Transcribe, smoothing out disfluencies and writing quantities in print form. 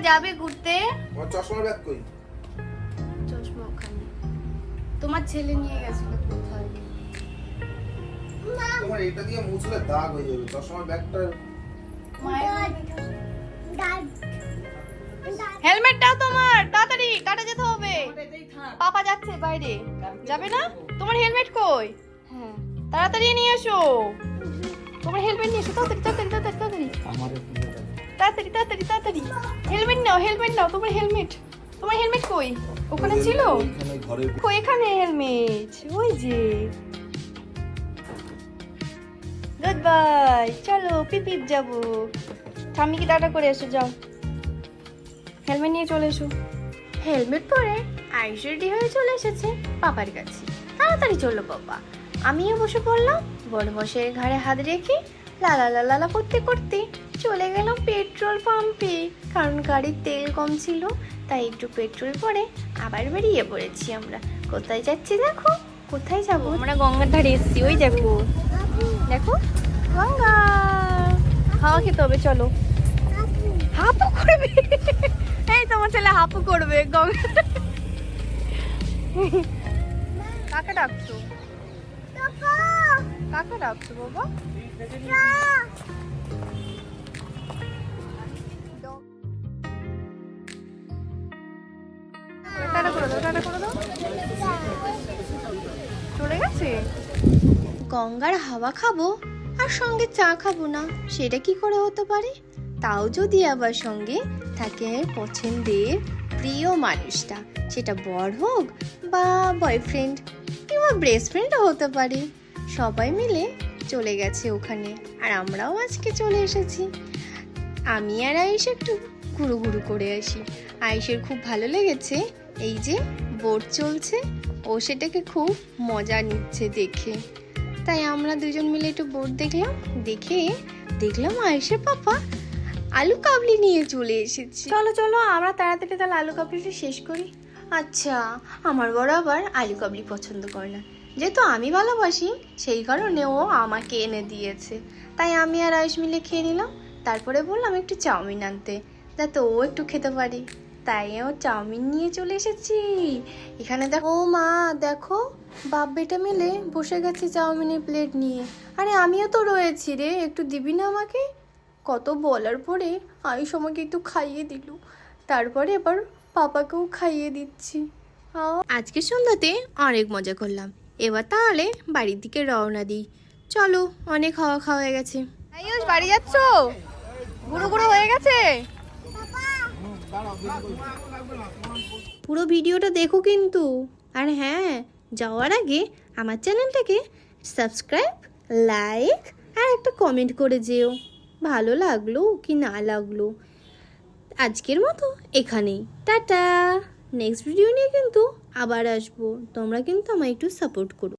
যাবে ঘুরতে? তোমার চশমার ব্যাগ কই? চশমা ওখানে। তোমার ছেলে নিয়ে গেছিল কোথায়? তোমার এটা দিয়ে মুছলে দাগ হয়ে যাবে। চশমার ব্যাগটা হেলমেট দাও তোমার, তাড়াতাড়ি কাটা যেতে হবে। পাপা যাচ্ছে বাইরে, যাবে না? তোমার হেলমেট কই? হ্যাঁ, তাড়াতাড়ি নিয়ে এসো। তোমার হেলমেট নিয়ে এসো, তাড়াতাড়ি তাড়াতাড়ি তাড়াতাড়ি তাড়াতাড়ি আমারে তাড়াতাড়ি তাড়াতাড়ি তাড়াতাড়ি। হেলমেট নাও, হেলমেট নাও। তোমার হেলমেট, তোমার হেলমেট কই? ওখানে ছিল? এখানে ঘরে কই? এখানে হেলমেট, ওই যে। গুড বাই, চলো পিপিপ যাবো। ঠাম্মিকে টাটা করে এসো, যাও। হেলমেট নিয়ে চলে এসো। হেলমেট পরে আইস রেডি হয়ে চলে এসেছে পাপার কাছে। তাড়াতাড়ি চললো পাপা। আমিও বসে পড়লাম, বড় বসে ঘাড়ে হাত রেখে লালা লালা করতে করতে চলে গেলাম পেট্রোল পাম্পে। কারণ গাড়ির তেল কম ছিল, তাই একটু পেট্রোল পরে আবার বেরিয়ে পড়েছি আমরা। কোথায় যাচ্ছি দেখো? কোথায় যাবো? আমরা গঙ্গার ধারে এসেছি, ওই দেখো দেখো গঙ্গা। হাওয়া খেতে হবে, চলো। হাপু করবে, এই তোমার ছেলে হাপু করবে গঙ্গা। কাকে ডাকছো? কাকে ডাকছো বাবা? টাটা করে দাও, টাটা করে দাও। চলে গেছে। গঙ্গার হাওয়া খাবো আর সঙ্গে চা খাবো না, সেটা কি করে হতে পারে? তাও যদি আবার সঙ্গে থাকে পছন্দের প্রিয় মানুষটা, সেটা বর হোক বা বয়ফ্রেন্ড কিংবা বেস্ট ফ্রেন্ডও হতে পারে। সবাই মিলে চলে গেছে ওখানে, আর আমরাও আজকে চলে এসেছি। আমি আর আয়েশ একটু ঘুরু ঘুরু করে আসি। আয়েশের খুব ভালো লেগেছে এই যে বোট চলছে, ও সেটাকে খুব মজা নিচ্ছে দেখে। তাই আমরা দুজন মিলে একটু বোট দেখলাম আয়েশের পাপা আলু কাবলি নিয়ে চলে এসেছে। চলো চলো আমরা তাড়াতাড়ি তাহলে আলু কাবলিটা শেষ করি। আচ্ছা, আমার বড় আবার আলু কাবলি পছন্দ করে না, যেহেতু আমি ভালোবাসি সেই কারণে ও আমাকে এনে দিয়েছে। তাই আমি আর আয়েশ মিলে খেয়ে নিলাম। তারপরে বললাম একটু চাউমিন আনতে, যাতে ও একটু খেতে পারি। তাই ও চাউমিন নিয়ে চলে এসেছি। এখানে দেখো, ও মা দেখো, বাপ বেটা মিলে বসে গেছে চাউমিনের প্লেট নিয়ে। আরে আমিও তো রয়েছি রে, একটু দিবি না আমাকে? কত বলার পরে আয়ুষ আমাকে একটু খাইয়ে দিল, তারপরে এবার পাপাকেও খাইয়ে দিচ্ছি। আজকে সন্ধ্যাতে অনেক মজা করলাম। এবার তাহলে বাড়ির দিকে রওনা দিই। চলো, অনেক হাওয়া খাওয়া হয়ে গেছে। আয়ুষ বাড়ি যাচ্ছ? গুঁড়ো গুঁড়ো হয়ে গেছে। পুরো ভিডিওটা দেখো কিন্তু। আর হ্যাঁ, যাওয়ার আগে আমার চ্যানেলটাকে সাবস্ক্রাইব, লাইক আর একটা কমেন্ট করে যেও, ভালো লাগলো কি না লাগলো। আজকের মতো এখানেই, টাটা। নেক্সট ভিডিও নিয়ে কিন্তু আবার আসবো, তোমরা কিন্তু আমায় একটু সাপোর্ট করো।